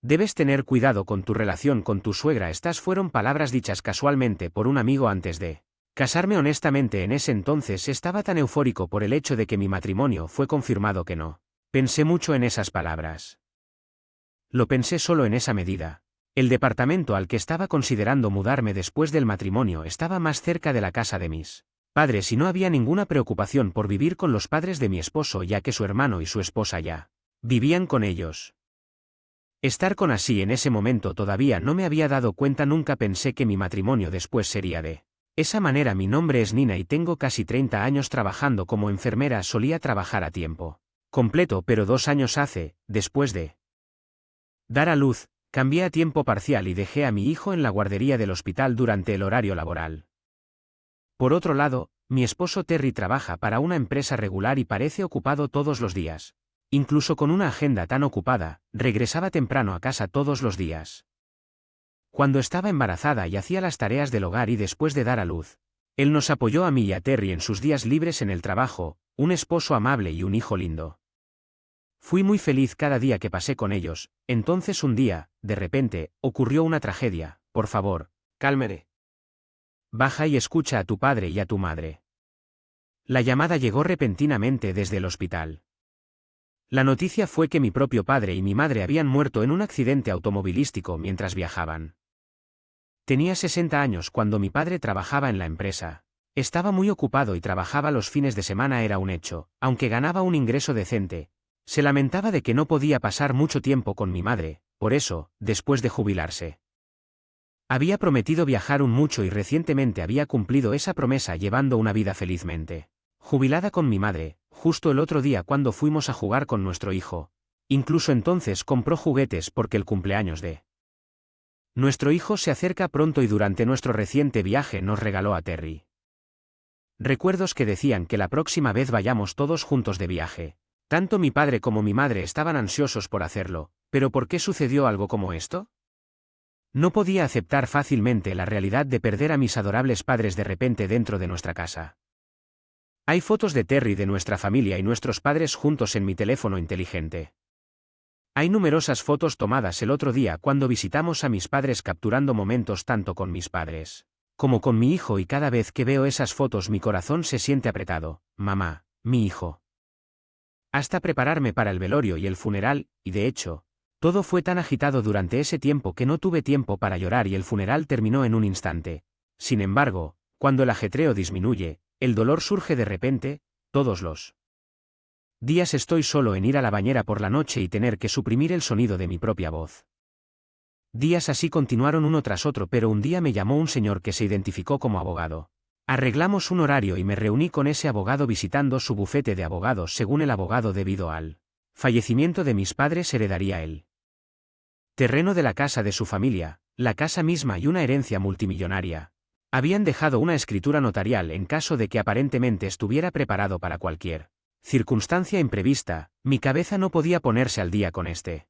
Debes tener cuidado con tu relación con tu suegra. Estas fueron palabras dichas casualmente por un amigo antes de casarme. Honestamente, en ese entonces estaba tan eufórico por el hecho de que mi matrimonio fue confirmado que no pensé mucho en esas palabras. Lo pensé solo en esa medida. El departamento al que estaba considerando mudarme después del matrimonio estaba más cerca de la casa de mis padres y no había ninguna preocupación por vivir con los padres de mi esposo, ya que su hermano y su esposa ya vivían con ellos. Estar con así en ese momento todavía no me había dado cuenta. Nunca pensé que mi matrimonio después sería de esa manera. Mi nombre es Nina y tengo casi 30 años trabajando como enfermera. Solía trabajar a tiempo completo, pero 2 años después de dar a luz, cambié a tiempo parcial y dejé a mi hijo en la guardería del hospital durante el horario laboral. Por otro lado, mi esposo Terry trabaja para una empresa regular y parece ocupado todos los días. Incluso con una agenda tan ocupada, regresaba temprano a casa todos los días. Cuando estaba embarazada y hacía las tareas del hogar y después de dar a luz, él nos apoyó a mí y a Terry en sus días libres en el trabajo, un esposo amable y un hijo lindo. Fui muy feliz cada día que pasé con ellos. Entonces un día, de repente, ocurrió una tragedia. Por favor, cálmere. Baja y escucha a tu padre y a tu madre. La llamada llegó repentinamente desde el hospital. La noticia fue que mi propio padre y mi madre habían muerto en un accidente automovilístico mientras viajaban. Tenía 60 años cuando mi padre trabajaba en la empresa. Estaba muy ocupado y trabajaba los fines de semana. Era un hecho, aunque ganaba un ingreso decente. Se lamentaba de que no podía pasar mucho tiempo con mi madre. Por eso, después de jubilarse, había prometido viajar mucho y recientemente había cumplido esa promesa llevando una vida felizmente jubilada con mi madre. Justo el otro día cuando fuimos a jugar con nuestro hijo, incluso entonces compró juguetes porque el cumpleaños de nuestro hijo se acerca pronto y durante nuestro reciente viaje nos regaló a Terry recuerdos que decían que la próxima vez vayamos todos juntos de viaje. Tanto mi padre como mi madre estaban ansiosos por hacerlo. ¿Pero por qué sucedió algo como esto? No podía aceptar fácilmente la realidad de perder a mis adorables padres de repente dentro de nuestra casa. Hay fotos de Terry, de nuestra familia y nuestros padres juntos en mi teléfono inteligente. Hay numerosas fotos tomadas el otro día cuando visitamos a mis padres, capturando momentos tanto con mis padres como con mi hijo, y cada vez que veo esas fotos mi corazón se siente apretado. Mamá, mi hijo. Hasta prepararme para el velorio y el funeral, y de hecho, todo fue tan agitado durante ese tiempo que no tuve tiempo para llorar y el funeral terminó en un instante. Sin embargo, cuando el ajetreo disminuye, el dolor surge de repente. Todos los días estoy solo en ir a la bañera por la noche y tener que suprimir el sonido de mi propia voz. Días así continuaron uno tras otro, pero un día me llamó un señor que se identificó como abogado. Arreglamos un horario y me reuní con ese abogado visitando su bufete de abogados. Según el abogado, debido al fallecimiento de mis padres heredaría el terreno de la casa de su familia, la casa misma y una herencia multimillonaria. Habían dejado una escritura notarial en caso de que aparentemente estuviera preparado para cualquier circunstancia imprevista. Mi cabeza no podía ponerse al día con este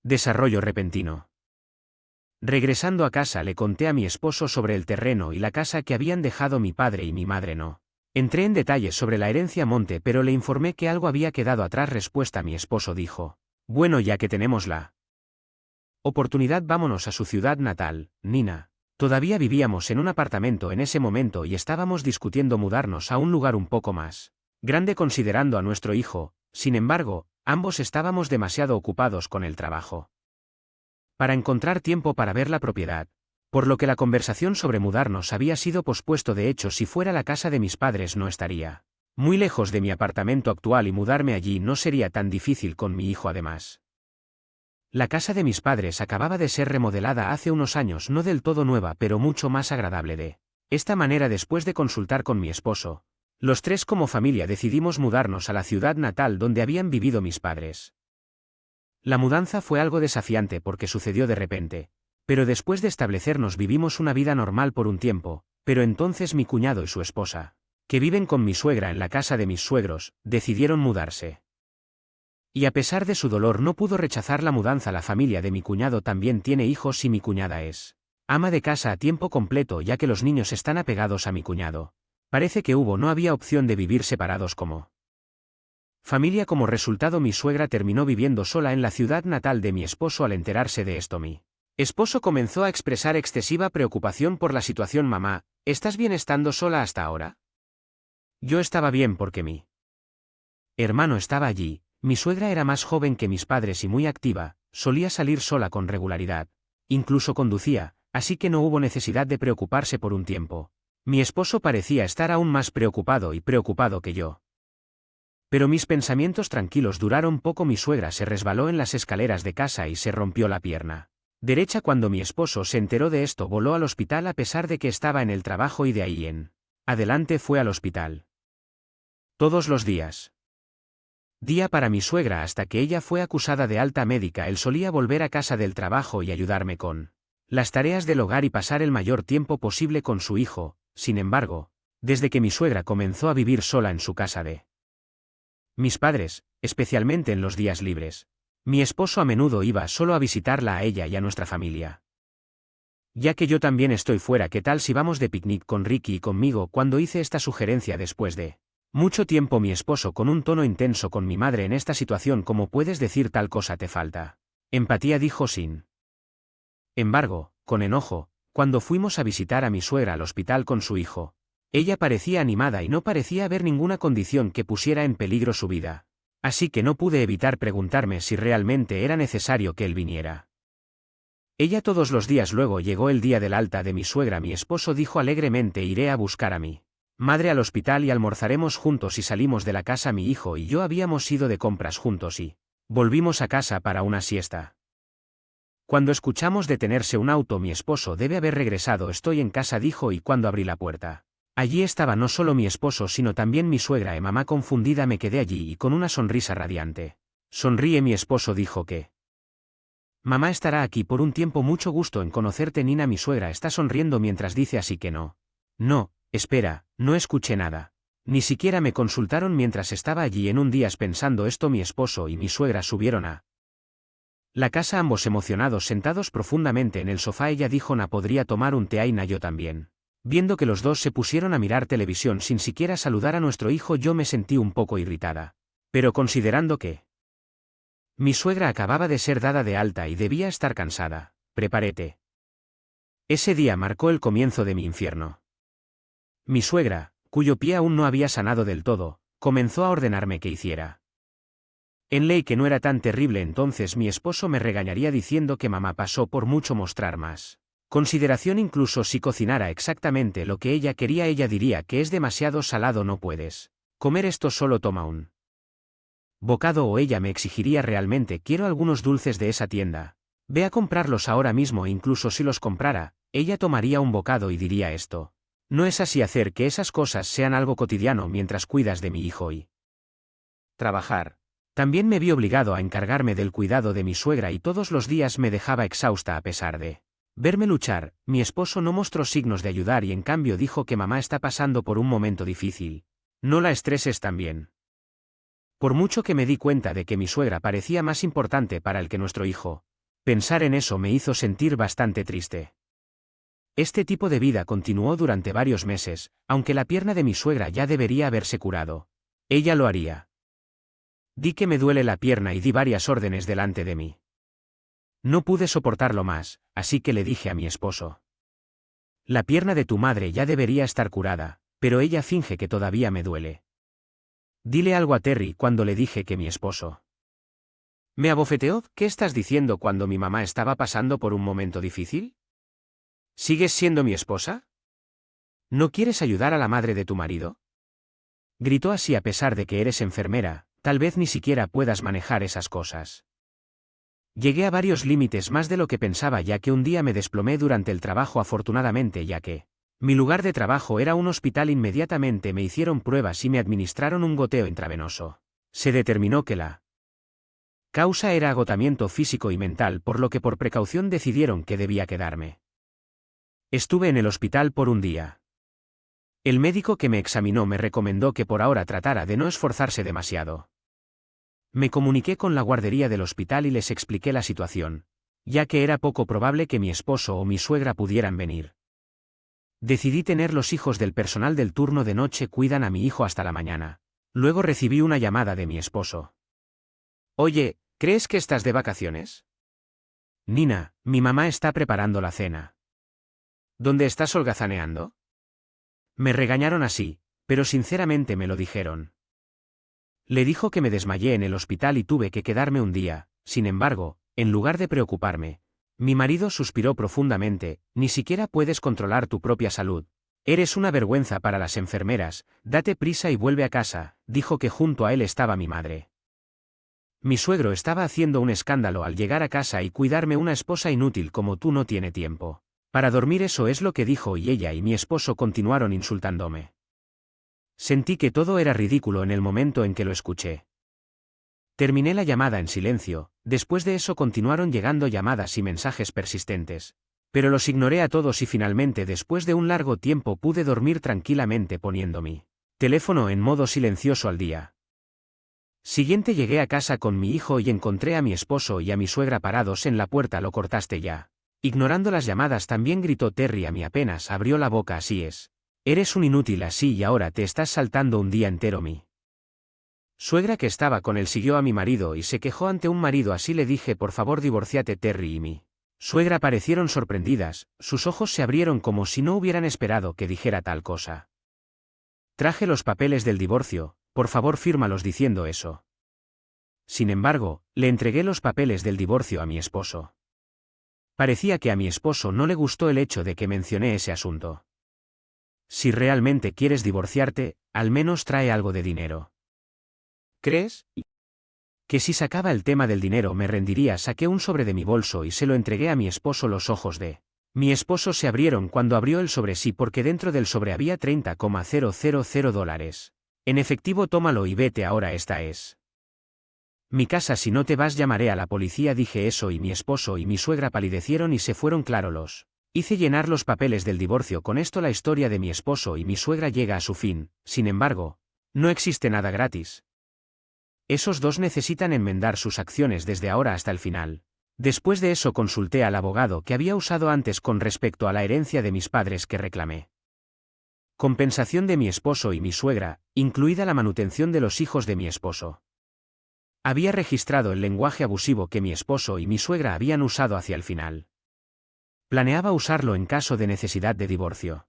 desarrollo repentino. Regresando a casa le conté a mi esposo sobre el terreno y la casa que habían dejado mi padre y mi madre. No entré en detalles sobre la herencia monte, pero le informé que algo había quedado atrás. Respuesta: mi esposo dijo: bueno, ya que tenemos la oportunidad, vámonos a su ciudad natal, Nina. Todavía vivíamos en un apartamento en ese momento y estábamos discutiendo mudarnos a un lugar un poco más grande considerando a nuestro hijo. Sin embargo, ambos estábamos demasiado ocupados con el trabajo para encontrar tiempo para ver la propiedad, por lo que la conversación sobre mudarnos había sido pospuesto. De hecho, si fuera la casa de mis padres no estaría muy lejos de mi apartamento actual y mudarme allí no sería tan difícil con mi hijo. Además, la casa de mis padres acababa de ser remodelada hace unos años, no del todo nueva, pero mucho más agradable. De esta manera, después de consultar con mi esposo, los tres como familia decidimos mudarnos a la ciudad natal donde habían vivido mis padres. La mudanza fue algo desafiante porque sucedió de repente, pero después de establecernos vivimos una vida normal por un tiempo. Pero entonces mi cuñado y su esposa, que viven con mi suegra en la casa de mis suegros, decidieron mudarse. Y a pesar de su dolor no pudo rechazar la mudanza. La familia de mi cuñado también tiene hijos y mi cuñada es ama de casa a tiempo completo, ya que los niños están apegados a mi cuñado. Parece que no había opción de vivir separados como Familia. Como resultado, mi suegra terminó viviendo sola en la ciudad natal de mi esposo. Al enterarse de esto, mi esposo comenzó a expresar excesiva preocupación por la situación. Mamá, ¿estás bien estando sola hasta ahora? Yo estaba bien porque mi hermano estaba allí. Mi suegra era más joven que mis padres y muy activa, solía salir sola con regularidad. Incluso conducía, así que no hubo necesidad de preocuparse por un tiempo. Mi esposo parecía estar aún más preocupado que yo. Pero mis pensamientos tranquilos duraron poco. Mi suegra se resbaló en las escaleras de casa y se rompió la pierna derecha. Cuando mi esposo se enteró de esto, voló al hospital a pesar de que estaba en el trabajo y de ahí en adelante fue al hospital todos los días. Día para mi suegra hasta que ella fue acusada de alta médica. Él solía volver a casa del trabajo y ayudarme con las tareas del hogar y pasar el mayor tiempo posible con su hijo. Sin embargo, desde que mi suegra comenzó a vivir sola en su casa de mis padres, especialmente en los días libres, mi esposo a menudo iba solo a visitarla a ella y a nuestra familia. Ya que yo también estoy fuera, ¿qué tal si vamos de picnic con Ricky y conmigo? Cuando hice esta sugerencia después de mucho tiempo, mi esposo con un tono intenso: con mi madre en esta situación, ¿cómo puedes decir tal cosa? Te falta empatía, dijo sin embargo, con enojo. Cuando fuimos a visitar a mi suegra al hospital con su hijo, ella parecía animada y no parecía haber ninguna condición que pusiera en peligro su vida. Así que no pude evitar preguntarme si realmente era necesario que él viniera. Ella todos los días. Luego llegó el día del alta de mi suegra. Mi esposo dijo alegremente: iré a buscar a mi madre al hospital y almorzaremos juntos. Y salimos de la casa. Mi hijo y yo habíamos ido de compras juntos y volvimos a casa para una siesta. Cuando escuchamos detenerse un auto, mi esposo debe haber regresado. Estoy en casa, dijo, y cuando abrí la puerta, allí estaba no solo mi esposo sino también mi suegra. Mamá, confundida, me quedé allí y con una sonrisa radiante. Sonríe. Mi esposo dijo que mamá estará aquí por un tiempo. Mucho gusto en conocerte, Nina. Mi suegra está sonriendo mientras dice: así que no. No, espera, no escuché nada. Ni siquiera me consultaron mientras estaba allí. En un día, pensando esto, mi esposo y mi suegra subieron a la casa, ambos emocionados, sentados profundamente en el sofá. Ella dijo: ¿no podría tomar un té? Aina, yo también. Viendo que los dos se pusieron a mirar televisión sin siquiera saludar a nuestro hijo, yo me sentí un poco irritada. Pero considerando que mi suegra acababa de ser dada de alta y debía estar cansada, preparé té. Ese día marcó el comienzo de mi infierno. Mi suegra, cuyo pie aún no había sanado del todo, comenzó a ordenarme que hiciera. En ley que no era tan terrible. Entonces mi esposo me regañaría diciendo que mamá pasó por mucho mostrar más consideración. Incluso si cocinara exactamente lo que ella quería, ella diría que es demasiado salado, no puedes comer esto, solo toma un bocado. O ella me exigiría: realmente quiero algunos dulces de esa tienda, ve a comprarlos ahora mismo. E incluso si los comprara, ella tomaría un bocado y diría: esto no es así. Hacer que esas cosas sean algo cotidiano mientras cuidas de mi hijo y trabajar. También me vi obligado a encargarme del cuidado de mi suegra y todos los días me dejaba exhausta. A pesar de verme luchar, mi esposo no mostró signos de ayudar y en cambio dijo que mamá está pasando por un momento difícil. No la estreses también. Por mucho que me di cuenta de que mi suegra parecía más importante para él que nuestro hijo, pensar en eso me hizo sentir bastante triste. Este tipo de vida continuó durante varios meses, aunque la pierna de mi suegra ya debería haberse curado. Ella lo haría. Di que me duele la pierna y di varias órdenes delante de mí. No pude soportarlo más, así que le dije a mi esposo: la pierna de tu madre ya debería estar curada, pero ella finge que todavía me duele. Dile algo a Terry. Cuando le dije que mi esposo me abofeteó: ¿qué estás diciendo cuando mi mamá estaba pasando por un momento difícil? ¿Sigues siendo mi esposa? ¿No quieres ayudar a la madre de tu marido? Gritó así: a pesar de que eres enfermera, tal vez ni siquiera puedas manejar esas cosas. Llegué a varios límites, más de lo que pensaba, ya que un día me desplomé durante el trabajo. Afortunadamente, ya que mi lugar de trabajo era un hospital, inmediatamente me hicieron pruebas y me administraron un goteo intravenoso. Se determinó que la causa era agotamiento físico y mental, por lo que por precaución decidieron que debía quedarme. Estuve en el hospital por un día. El médico que me examinó me recomendó que por ahora tratara de no esforzarse demasiado. Me comuniqué con la guardería del hospital y les expliqué la situación, ya que era poco probable que mi esposo o mi suegra pudieran venir. Decidí tener los hijos del personal del turno de noche cuidan a mi hijo hasta la mañana. Luego recibí una llamada de mi esposo. Oye, ¿crees que estás de vacaciones? Nina, mi mamá está preparando la cena. ¿Dónde estás holgazaneando? Me regañaron así, pero sinceramente me lo dijeron. Le dijo que me desmayé en el hospital y tuve que quedarme un día. Sin embargo, en lugar de preocuparme, mi marido suspiró profundamente: ni siquiera puedes controlar tu propia salud. Eres una vergüenza para las enfermeras, date prisa y vuelve a casa, dijo. Que junto a él estaba mi madre. Mi suegro estaba haciendo un escándalo al llegar a casa y cuidarme. Una esposa inútil como tú no tiene tiempo para dormir, eso es lo que dijo, y ella y mi esposo continuaron insultándome. Sentí que todo era ridículo en el momento en que lo escuché. Terminé la llamada en silencio. Después de eso continuaron llegando llamadas y mensajes persistentes. Pero los ignoré a todos y finalmente, después de un largo tiempo, pude dormir tranquilamente poniendo mi teléfono en modo silencioso al día siguiente. Llegué a casa con mi hijo y encontré a mi esposo y a mi suegra parados en la puerta. ¿Lo cortaste ya? Ignorando las llamadas también, gritó Terry a mí apenas abrió la boca. Así es. Eres un inútil así y ahora te estás saltando un día entero. Mi suegra, que estaba con él, siguió a mi marido y se quejó ante un marido así. Le dije: por favor divórciate. Terry y mi suegra parecieron sorprendidas, sus ojos se abrieron como si no hubieran esperado que dijera tal cosa. Traje los papeles del divorcio, por favor fírmalos, diciendo eso. Sin embargo, le entregué los papeles del divorcio a mi esposo. Parecía que a mi esposo no le gustó el hecho de que mencioné ese asunto. Si realmente quieres divorciarte, al menos trae algo de dinero. ¿Crees que si sacaba el tema del dinero me rendiría? Saqué un sobre de mi bolso y se lo entregué a mi esposo. Los ojos de mi esposo se abrieron cuando abrió el sobre, sí, porque dentro del sobre había $30,000 en efectivo. Tómalo y vete ahora, esta es mi casa, si no te vas llamaré a la policía. Dije eso y mi esposo y mi suegra palidecieron y se fueron. Claro, los hice llenar los papeles del divorcio. Con esto la historia de mi esposo y mi suegra llega a su fin. Sin embargo, no existe nada gratis. Esos dos necesitan enmendar sus acciones desde ahora hasta el final. Después de eso consulté al abogado que había usado antes con respecto a la herencia de mis padres, que reclamé compensación de mi esposo y mi suegra, incluida la manutención de los hijos de mi esposo. Había registrado el lenguaje abusivo que mi esposo y mi suegra habían usado hacia el final. Planeaba usarlo en caso de necesidad de divorcio.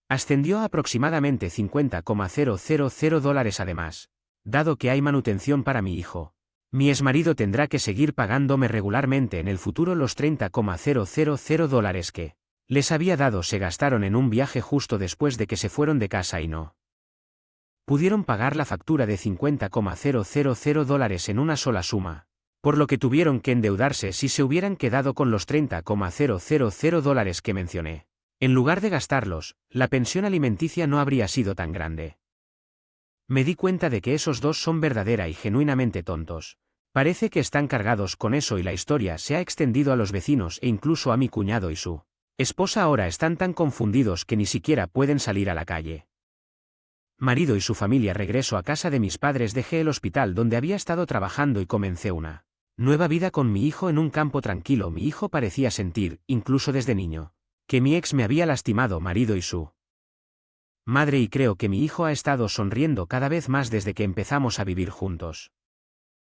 Ascendió a aproximadamente $50,000. Además, dado que hay manutención para mi hijo, mi exmarido tendrá que seguir pagándome regularmente en el futuro. Los $30,000 que les había dado se gastaron en un viaje justo después de que se fueron de casa y no pudieron pagar la factura de $50,000 en una sola suma, por lo que tuvieron que endeudarse. Si se hubieran quedado con los $30,000 que mencioné, en lugar de gastarlos, la pensión alimenticia no habría sido tan grande. Me di cuenta de que esos dos son verdadera y genuinamente tontos. Parece que están cargados con eso y la historia se ha extendido a los vecinos e incluso a mi cuñado y su esposa. Ahora están tan confundidos que ni siquiera pueden salir a la calle. Marido y su familia. Regreso a casa de mis padres. Dejé el hospital donde había estado trabajando y comencé una nueva vida con mi hijo en un campo tranquilo. Mi hijo parecía sentir, incluso desde niño, que mi ex me había lastimado. Marido y su madre, y creo que mi hijo ha estado sonriendo cada vez más desde que empezamos a vivir juntos.